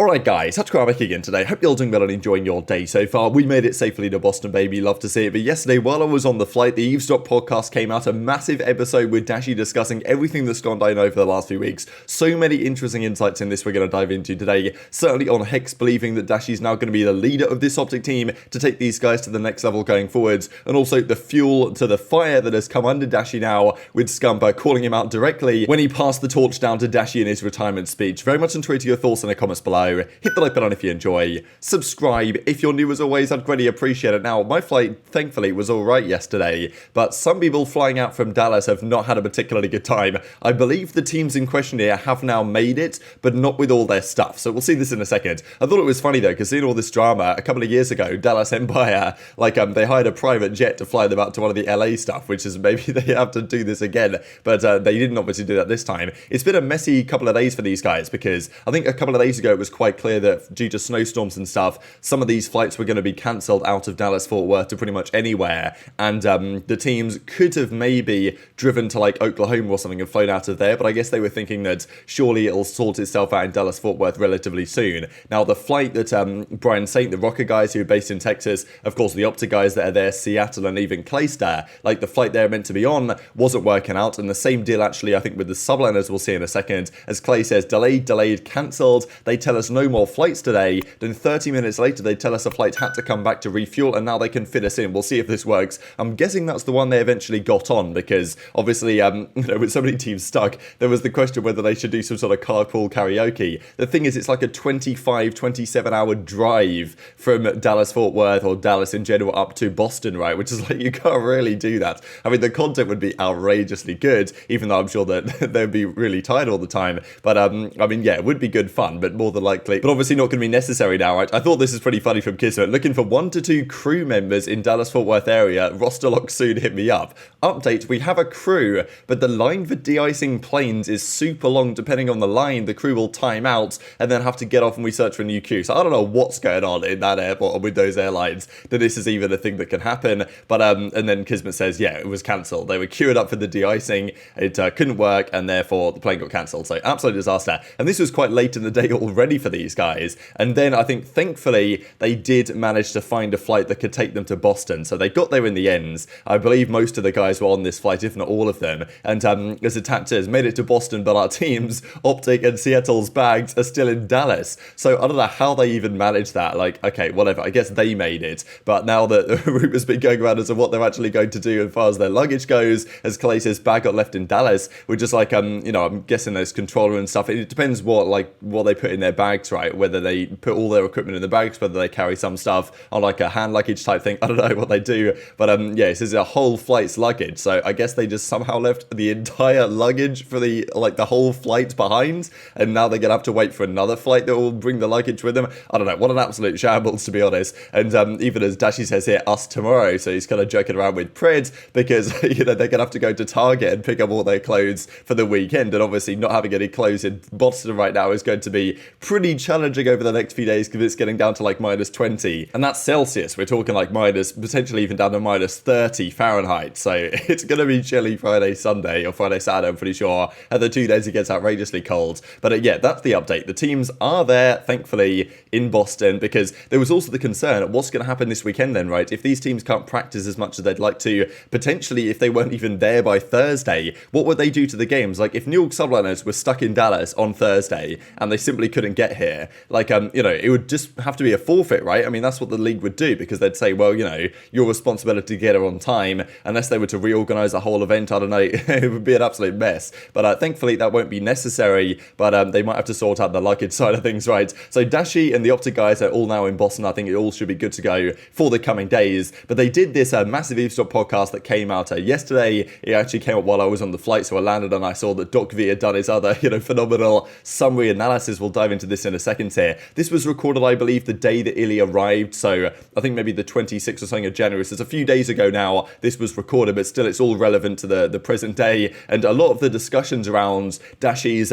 Alright guys, TacticalRab again today. Hope you're all doing well and enjoying your day so far. We made it safely to Boston, baby. Love to see it. But yesterday, while I was on the flight, the Eavesdrop podcast came out. A massive episode with Dashy discussing everything that's gone down over the last few weeks. So many interesting insights in this we're going to dive into today. Certainly on Hex believing that Dashy's now going to be the leader of this OpTic team to take these guys to the next level going forwards. And also the fuel to the fire that has come under Dashy now, with Scump calling him out directly when he passed the torch down to Dashy in his retirement speech. Very much enjoyed your thoughts in the comments below. Hit the like button if you enjoy. Subscribe if you're new as always. I'd really appreciate it. Now, my flight, thankfully, was alright yesterday, but some people flying out from Dallas have not had a particularly good time. I believe the teams in question here have now made it, but not with all their stuff. So we'll see this in a second. I thought it was funny though, because seeing all this drama a couple of years ago, Dallas Empire, they hired a private jet to fly them out to one of the LA stuff, which is maybe they have to do this again, but they didn't obviously do that this time. It's been a messy couple of days for these guys, because I think a couple of days ago it was quite clear that due to snowstorms and stuff, some of these flights were going to be cancelled out of Dallas-Fort Worth to pretty much anywhere, and the teams could have maybe driven to Oklahoma or something and flown out of there, but I guess they were thinking that surely it'll sort itself out in Dallas-Fort Worth relatively soon. Now, the flight that Brian Saint, the Rokkr guys who are based in Texas, of course the OpTic guys that are there, Seattle and even Claystar, the flight they're meant to be on wasn't working out, and the same deal actually I think with the subliners we'll see in a second, as Clay says, delayed, cancelled. They tell us no more flights today, then 30 minutes later they tell us a flight had to come back to refuel and now they can fit us in. We'll see if this works. I'm guessing that's the one they eventually got on, because obviously with so many teams stuck, there was the question whether they should do some sort of carpool karaoke. The thing is, it's like a 27 hour drive from Dallas-Fort Worth or Dallas in general up to Boston, right? Which is you can't really do that. I mean, the content would be outrageously good, even though I'm sure that they'd be really tired all the time. But I mean, yeah, it would be good fun, but more than likely, but obviously not going to be necessary now, right? I thought this is pretty funny from Kismet. Looking for 1 to 2 crew members in Dallas-Fort Worth area. Roster lock soon, hit me up. Update, we have a crew, but the line for de-icing planes is super long. Depending on the line, the crew will time out and then have to get off and we search for a new queue. So I don't know what's going on in that airport or with those airlines, that this is even a thing that can happen. But and then Kismet says, yeah, it was cancelled. They were queued up for the de-icing. It couldn't work, and therefore the plane got cancelled. So absolute disaster. And this was quite late in the day already for these guys. And then I think thankfully they did manage to find a flight that could take them to Boston. So they got there in the end. I believe most of the guys were on this flight, if not all of them. And as the tap says, made it to Boston, but our teams, OpTic and Seattle's bags, are still in Dallas. So I don't know how they even managed that. Okay, whatever. I guess they made it. But now that the rumors been going around as to what they're actually going to do as far as their luggage goes, as Clay says, bag got left in Dallas, we're just I'm guessing there's controller and stuff. It depends what they put in their bags, right? Whether they put all their equipment in the bags, whether they carry some stuff on a hand luggage type thing. I don't know what they do, but yeah, this is a whole flight's luggage. So I guess they just somehow left the entire luggage for the whole flight behind, and now they're gonna have to wait for another flight that will bring the luggage with them. I don't know. What an absolute shambles, to be honest. And even as Dashy says here, us tomorrow. So he's kind of joking around with Pred because they're gonna have to go to Target and pick up all their clothes for the weekend, and obviously not having any clothes in Boston right now is going to be pretty challenging over the next few days, because it's getting down to minus 20, and that's Celsius. We're talking minus, potentially even down to minus 30 Fahrenheit. So it's going to be chilly Friday, Sunday, or Friday, Saturday, I'm pretty sure. And the 2 days it gets outrageously cold. But yeah, that's the update. The teams are there, thankfully, in Boston, because there was also the concern, what's going to happen this weekend then, right? If these teams can't practice as much as they'd like to, potentially if they weren't even there by Thursday, what would they do to the games? Like if New York subliners were stuck in Dallas on Thursday and they simply couldn't get here, it would just have to be a forfeit, right? I mean, that's what the league would do, because they'd say, well, your responsibility to get her on time, unless they were to reorganize the whole event, I don't know, it would be an absolute mess. But thankfully that won't be necessary, but they might have to sort out the luggage side of things, right? So Dashy and the OpTic guys are all now in Boston. I think it all should be good to go for the coming days. But they did this massive Eavesdrop podcast that came out yesterday. It actually came up while I was on the flight, so I landed and I saw that Doc V had done his other, phenomenal summary analysis. We'll dive into this in a second here. This was recorded, I believe, the day that iLLeY arrived, so I think maybe the 26th or something of January. So it's a few days ago now this was recorded, but still it's all relevant to the present day. And a lot of the discussions around Dashy's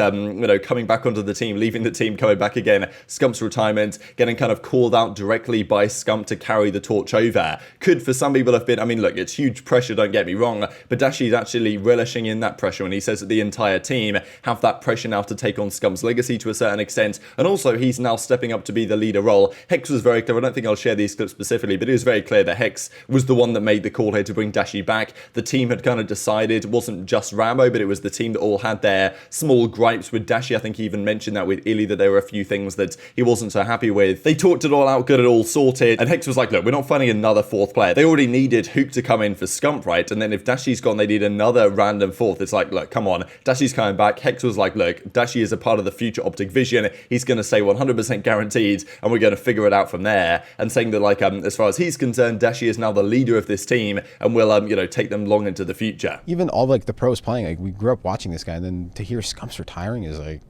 coming back onto the team, leaving the team, coming back again, Scump's retirement, getting kind of called out directly by Scump to carry the torch over, could for some people have been, I mean, look, it's huge pressure, don't get me wrong, but Dashy's actually relishing in that pressure, and he says that the entire team have that pressure now to take on Scump's legacy to a certain extent. And also, he's now stepping up to be the leader role. Hex was very clear. I don't think I'll share these clips specifically, but it was very clear that Hex was the one that made the call here to bring Dashy back. The team had kind of decided, it wasn't just Rambo, but it was the team that all had their small gripes with Dashy. I think he even mentioned that with iLLeY, that there were a few things that he wasn't so happy with. They talked it all out, got it all sorted, and Hex was like, look, we're not finding another fourth player. They already needed Huke to come in for Scump, right? And then if Dashy's gone, they need another random fourth. It's like, look, come on. Dashy's coming back. Hex was like, look, Dashy is a part of the future OpTic vision. He's going to stay 100% guaranteed, and we're going to figure it out from there. And saying that, like, as far as he's concerned, Dashy is now the leader of this team, and will, you know, take them long into the future. Even all, like, the pros playing, like, we grew up watching this guy, and then to hear Scump's retiring is, like,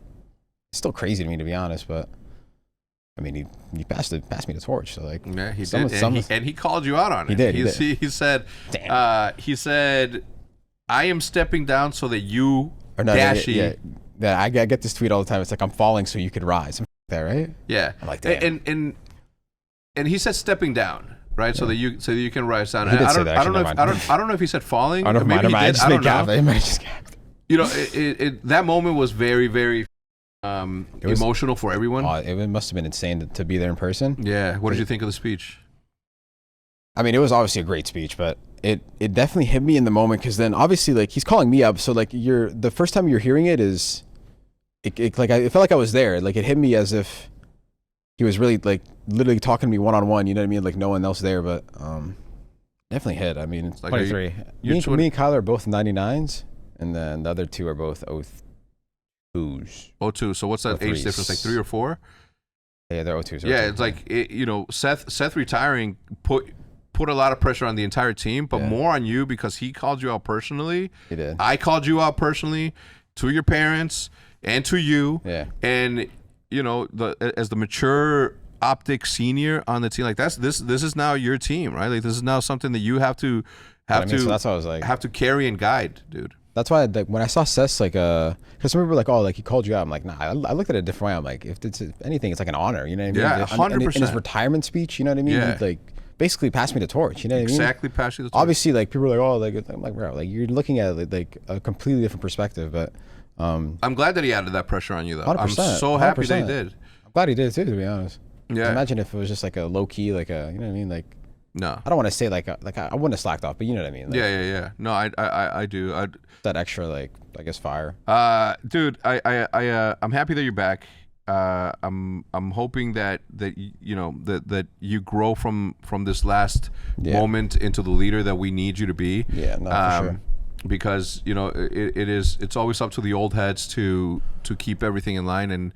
still crazy to me, to be honest, but I mean, he passed me the torch. So like, yeah, he did, and he called you out on it. He did. He said, "I am stepping down so that you, Dashy." Yeah, I get this tweet all the time. It's like, I'm falling so you could rise. Something like that, right? Yeah, I'm like, damn. And he said stepping down, right? Yeah. So that you can rise down. He did say that, I don't know if he said falling. I don't know. Maybe he did. I don't know. It might just gapped. You know, that moment was very, very emotional for everyone. It must have been insane to be there in person. Yeah. What did you think of the speech? I mean, it was obviously a great speech, but it definitely hit me in the moment, because then obviously, like, he's calling me up, so like the first time you're hearing it is, like, it felt like I was there. Like, it hit me as if he was really, like, literally talking to me one-on-one. You know what I mean? Like, no one else there, but definitely hit. I mean, it's like 23. Me and Kyle are both 99s, and then the other two are both 02s. 02. So what's that age difference? Like 3 or 4? Yeah, they're 02s. Yeah, it's like, you know, Seth retiring put a lot of pressure on the entire team, but more on you because he called you out personally. He did. I called you out personally to your parents and to you. Yeah. And you know, as the mature OpTic senior on the team, like this is now your team, right? Like, this is now something that you have to so that's why I was like, have to carry and guide, dude. That's why, like, when I saw Seth's, like, because some people were like, oh, like, he called you out. I'm like, nah, I looked at it a different way. I'm like, if it's anything, it's like an honor, you know what I mean? Yeah, 100%. In his retirement speech, you know what I mean? Yeah. He, like, basically passed me the torch, you know what I mean? Exactly, passed you the torch. Obviously, like, people are like, oh, like, I'm like, bro, like, you're looking at it, like, a completely different perspective, but I'm glad that he added that pressure on you, though. 100%, I'm so happy 100%. that he did. I'm glad he did, too, to be honest. Yeah. Imagine if it was just, like, a low-key, like, a, you know what I mean? Like, no, I don't want to say like I wouldn't have slacked off, but you know what I mean. Like, yeah. No, I do. That extra, like, I guess, fire. Dude, I'm happy that you're back. I'm hoping that you know that you grow from this last moment into the leader that we need you to be. Yeah, no, for sure. Because you know it's always up to the old heads to keep everything in line. And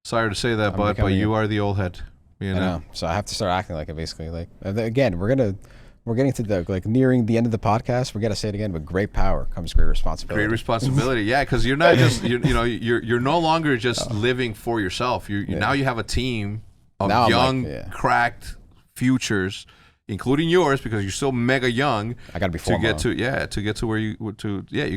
sorry to say that, but you are the old head. You know? So I have to start acting like it, basically. Like, again, we're getting to the, like, nearing the end of the podcast. We got to say it again, but great power comes great responsibility. Great responsibility, yeah, because you're not just you're no longer just living for yourself. Now you have a team of young, cracked futures, including yours, because you're still mega young. I gotta be formal. to get to where you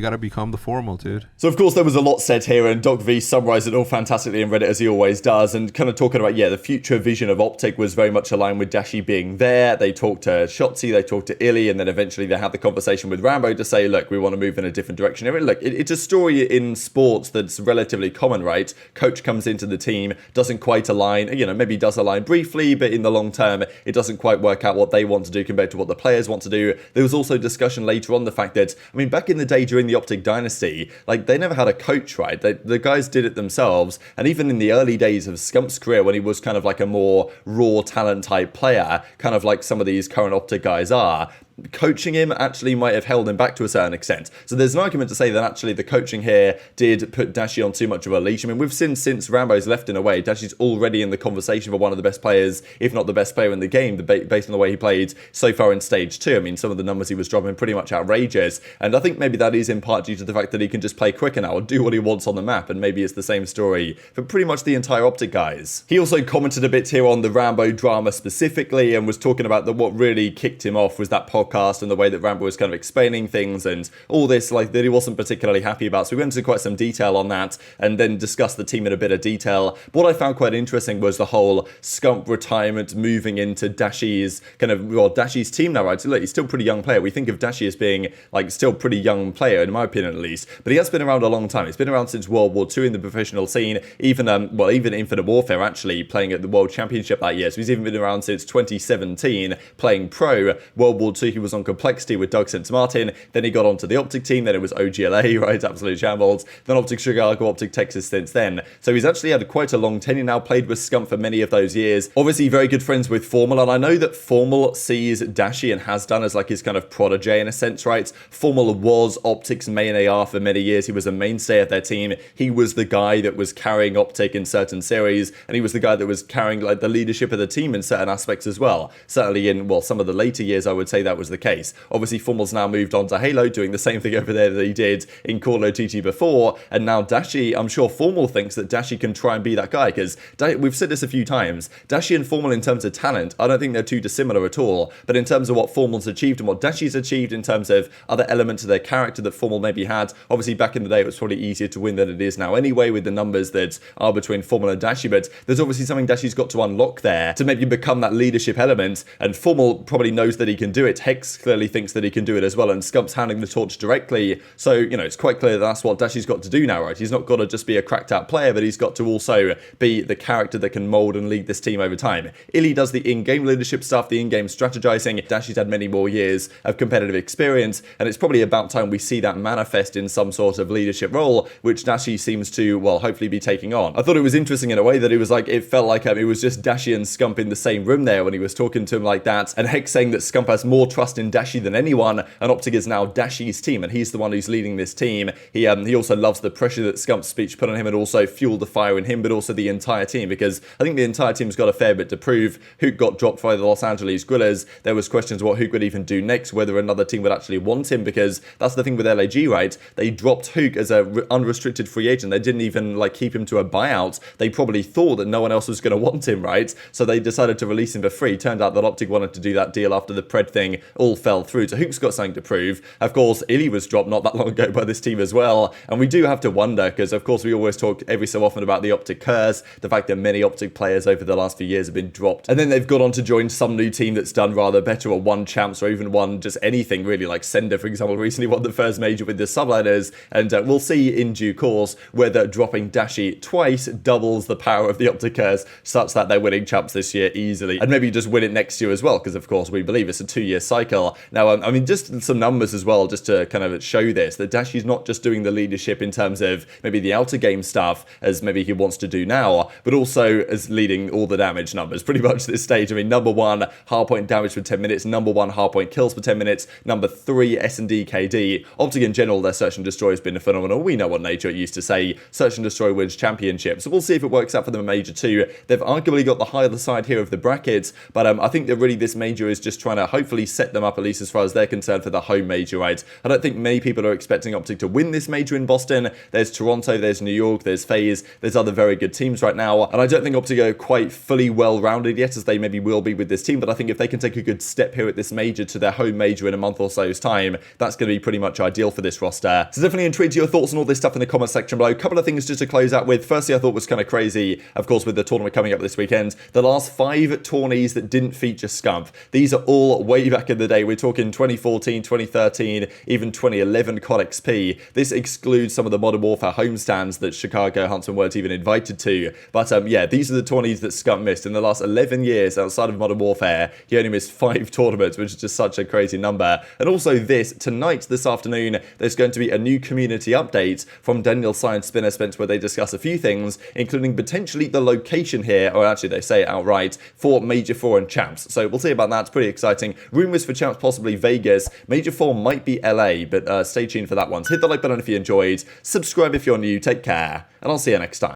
gotta become the formal, dude. So of course there was a lot said here, and Doc V summarized it all fantastically in Reddit, as he always does, and kind of talking about the future vision of OpTic was very much aligned with Dashy being there. They talked to Shotzzy, they talked to iLLeY, and then eventually they had the conversation with Rambo to say, look, we want to move in a different direction. I mean, look, it's a story in sports that's relatively common, right? Coach comes into the team, doesn't quite align, maybe does align briefly, but in the long term it doesn't quite work out what they want to do compared to what the players want to do. There was also discussion later on the fact that, I mean, back in the day during the OpTic dynasty, like, they never had a coach, right? The guys did it themselves, and even in the early days of Scump's career, when he was kind of like a more raw talent type player, kind of like some of these current OpTic guys are, coaching him actually might have held him back to a certain extent. So there's an argument to say that actually the coaching here did put Dashy on too much of a leash. I mean, we've seen since Rambo's left in a way, Dashy's already in the conversation for one of the best players, if not the best player in the game, based on the way he played so far in Stage 2. I mean, some of the numbers he was dropping pretty much outrageous, and I think maybe that is in part due to the fact that he can just play quicker now and do what he wants on the map, and maybe it's the same story for pretty much the entire OpTic guys. He also commented a bit here on the Rambo drama specifically, and was talking about that what really kicked him off was that podcast podcast and the way that Rambo was kind of explaining things and all this, like, that he wasn't particularly happy about. So we went into quite some detail on that and then discussed the team in a bit of detail. But what I found quite interesting was the whole Scump retirement moving into Dashy's kind of, well, Dashy's team now, right? So look, he's still a pretty young player. We think of Dashy as being, like, still pretty young player, in my opinion at least. But he has been around a long time. He's been around since World War II in the professional scene, even Infinite Warfare, actually, playing at the World Championship that year. So he's even been around since 2017, playing pro. World War II, he was on Complexity with Doug St. Martin. Then he got onto the OpTic team. Then it was OGLA, right? Absolute shambles. Then OpTic Chicago, OpTic Texas since then. So he's actually had quite a long tenure now, played with Scump for many of those years. Obviously, very good friends with Formal, and I know that Formal sees Dashy and has done as like his kind of protege in a sense, right? Formal was OpTic's main AR for many years. He was a mainstay of their team. He was the guy that was carrying OpTic in certain series, and he was the guy that was carrying like the leadership of the team in certain aspects as well. Certainly in, well, some of the later years, I would say that was the case. Obviously, Formal's now moved on to Halo, doing the same thing over there that he did in Call of Duty before, and now Dashy, I'm sure Formal thinks that Dashy can try and be that guy, because we've said this a few times, Dashy and Formal in terms of talent, I don't think they're too dissimilar at all, but in terms of what Formal's achieved and what Dashy's achieved in terms of other elements of their character that Formal maybe had, obviously back in the day it was probably easier to win than it is now anyway with the numbers that are between Formal and Dashy, but there's obviously something Dashy's got to unlock there to maybe become that leadership element, and Formal probably knows that he can do it. Hex clearly thinks that he can do it as well, and Scump's handing the torch directly, so, you know, it's quite clear that that's what Dashy's got to do now, right? He's not got to just be a cracked out player, but he's got to also be the character that can mold and lead this team over time. iLLeY does the in-game leadership stuff, the in-game strategizing. Dashy's had many more years of competitive experience, and it's probably about time we see that manifest in some sort of leadership role, which Dashy seems to, well, hopefully be taking on. I thought it was interesting in a way that it was like, it felt like it was just Dashy and Scump in the same room there when he was talking to him like that, and Hex saying that Scump has more trust in Dashy than anyone, and OpTic is now Dashy's team, and he's the one who's leading this team. He also loves the pressure that Scump's speech put on him and also fueled the fire in him, but also the entire team, because I think the entire team's got a fair bit to prove. Huke got dropped by the Los Angeles Guerrillas. There was questions what Huke would even do next, whether another team would actually want him, because that's the thing with LAG, right? They dropped Huke as a unrestricted free agent. They didn't even like keep him to a buyout. They probably thought that no one else was going to want him, right? So they decided to release him for free. Turned out that OpTic wanted to do that deal after the Pred thing all fell through. So Huke's got something to prove. Of course, iLLeY was dropped not that long ago by this team as well. And we do have to wonder, because of course we always talk every so often about the OpTic curse, the fact that many OpTic players over the last few years have been dropped. And then they've gone on to join some new team that's done rather better, or won champs, or even won just anything really, like Sender, for example, recently won the first major with the Subliners. And we'll see in due course whether dropping Dashy twice doubles the power of the OpTic curse, such that they're winning champs this year easily. And maybe just win it next year as well, because of course we believe it's a 2-year cycle. Now, I mean, just some numbers as well, just to kind of show this, that Dashy's not just doing the leadership in terms of maybe the outer game stuff, as maybe he wants to do now, but also as leading all the damage numbers, pretty much at this stage. I mean, number 1, hardpoint damage for 10 minutes, number 1, hardpoint kills for 10 minutes, number 3, S&D KD. OpTic in general, their search and destroy has been phenomenal. We know what Nature used to say, search and destroy wins championships. So we'll see if it works out for them in Major 2. They've arguably got the higher side here of the brackets, but I think that really this major is just trying to hopefully set them up, at least as far as they're concerned, for the home major, right? I don't think many people are expecting OpTic to win this major in Boston. There's Toronto, there's New York, there's FaZe, there's other very good teams right now, and I don't think OpTic are quite fully well-rounded yet, as they maybe will be with this team, but I think if they can take a good step here at this major to their home major in a month or so's time, that's going to be pretty much ideal for this roster. So definitely intrigued to your thoughts on all this stuff in the comment section below. A couple of things just to close out with. Firstly, I thought was kind of crazy, of course, with the tournament coming up this weekend, the last 5 tourneys that didn't feature Scump. These are all way back in the day. We're talking 2014, 2013, even 2011 COD XP. This excludes some of the Modern Warfare homestands that Chicago Huntsman weren't even invited to. But yeah, these are the tourneys that Scump missed. In the last 11 years outside of Modern Warfare, he only missed 5 tournaments, which is just such a crazy number. And also this afternoon, there's going to be a new community update from Daniel Science Spinner Spence, where they discuss a few things, including potentially the location here, or actually they say it outright, for Major 4 and Champs. So we'll see about that. It's pretty exciting. Rumours for Champs possibly Vegas. Major 4 might be LA, but stay tuned for that one. So hit the like button if you enjoyed. Subscribe if you're new. Take care, and I'll see you next time.